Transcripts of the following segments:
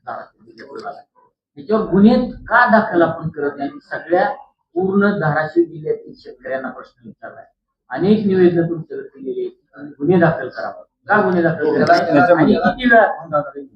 धाराशिव जिल्ह्यात झाला. त्याच्यावर गुन्हे का दाखल आपण करत नाही? सगळ्या पूर्ण धाराशिव जिल्ह्यातील शेतकऱ्यांना प्रश्न विचारलाय. अनेक निवेदन तुमच्याकडे केलेली आहेत, गुन्हे दाखल करावा. का गुन्हे दाखल करावे आणि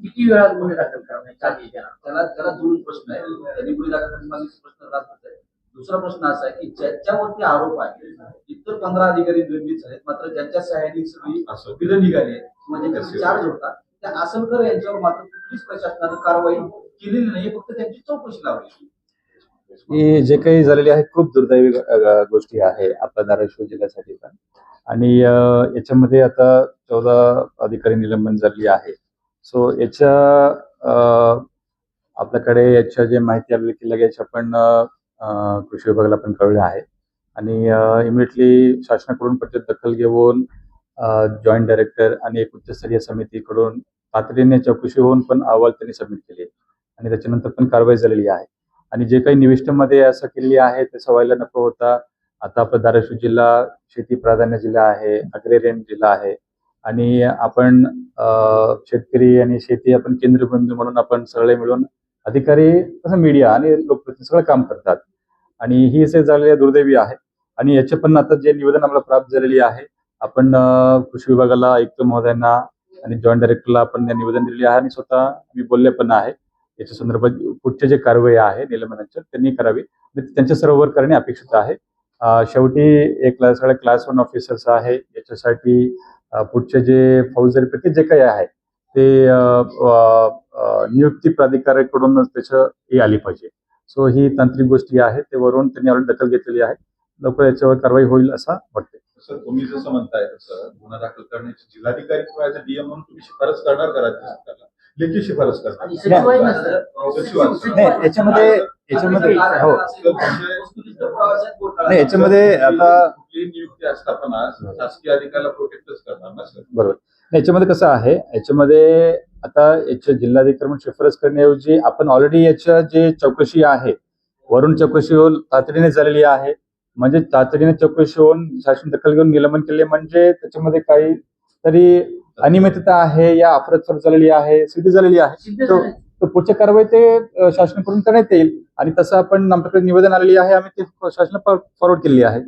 किती वेळात गुन्हे दाखल करावे? त्याला दोन प्रश्न आहे. त्यांनी गुन्हे दाखल करण्याचा प्रश्न राहत आहे. दुसरा प्रश्न असा आहे की ज्याच्यावरती आरोप आहे इतर 15 अधिकारी निलंबित झालेत, मात्र ज्यांच्या सहाय्याने सगळी बिलं निघाली म्हणजे त्याचे चार्ज होता त्या आसलकर यांच्यावर मात्र कुठलीच प्रशासनानं कारवाई केलेली नाही, फक्त त्यांची चौकशी लावली. हे जे काही झालेले आहे खूप दुर्दैवी गोष्टी आहे आपल्या धाराशिव जिल्ह्यासाठी पण. आणि याच्यामध्ये आता 14 अधिकारी निलंबन झालेली आहे. सो याच्या आपल्याकडे याच्या जे माहिती आलेली की लगेच आपण कृषी विभागाला पण कळले आहे आणि इमिडिएटली शासनाकडून प्रत्येक दखल घेऊन जॉईंट डायरेक्टर आणि एक उच्चस्तरीय समितीकडून तातडीने चौकशी होऊन पण अहवाल त्यांनी सबमिट केले आणि त्याच्यानंतर पण कारवाई झालेली आहे. आणि जे काही निविष्ठमध्ये असं केलेली आहे ते व्हायला नको होता. आता आपला धाराशिव जिल्हा शेती प्राधान्य जिल्हा आहे, अग्रेरियन जिल्हा आहे आणि आपण शेतकरी आणि शेती आपण केंद्रबिंदू म्हणून आपण सगळे मिळून अधिकारी तसं मीडिया आणि लोकप्रतिनिधी सगळं काम करतात आणि ही जे झालेली दुर्दैवी आहे. आणि याचे पण आता जे निवेदन आम्हाला प्राप्त झालेली आहे आपण कृषी विभागाला आयुक्त महोदयांना आणि जॉईंट डायरेक्टरला आपण निवेदन दिलेले आहे आणि स्वतः मी बोलले पण आहे याच्या संदर्भात पुढचे जे कारवाई आहे निलंबनाच्या त्यांनी करावी त्यांच्या सर्व्हर करणे अपेक्षित आहे. शेवटी एक सगळे क्लास 1 ऑफिसर्स आहे याच्यासाठी पुढचे जे फौजदारी प्रक्रिया जे काही आहे ते नियुक्ती प्राधिकाऱ्याकडूनच त्याचं हे आली पाहिजे. सो ही तांत्रिक गोष्टी आहेत ते वरून त्यांनी ऑलरेडी दखल घेतलेली आहे. लवकर याच्यावर कारवाई होईल असं वाटते. सर तुम्ही जसं म्हणताय तसं गुन्हा दाखल करण्याची जिल्हाधिकारी किंवा डीएम म्हणून तुम्ही शिफारस करणार का राज्य सरकारला? लेखी शिफारस करणार याच्यामध्ये हो नाही याच्यामध्ये आता नियुक्ती असताना शासकीय अधिकाऱ्याला प्रोटेक्टच करणार ना सर? बरोबर. याच्यामध्ये कसं आहे याच्यामध्ये आता याच्या जिल्हाधिकारी म्हणून शिफारस करण्याऐवजी आपण ऑलरेडी याच्या जे चौकशी आहे वरून चौकशी होऊन तातडीने झालेली आहे म्हणजे तातडीने चौकशी होऊन शासन दखल घेऊन निलंबन केले म्हणजे त्याच्यामध्ये काही तरी अनियमितता आहे या अफरातफर झालेली आहे सिद्ध झालेली आहे. तर पुढची कारवाई ते शासनाकडून करण्यात येईल आणि तसं आपण आमच्याकडे निवेदन आलेली आहे आम्ही ते शासनाला फॉरवर्ड केलेली आहे.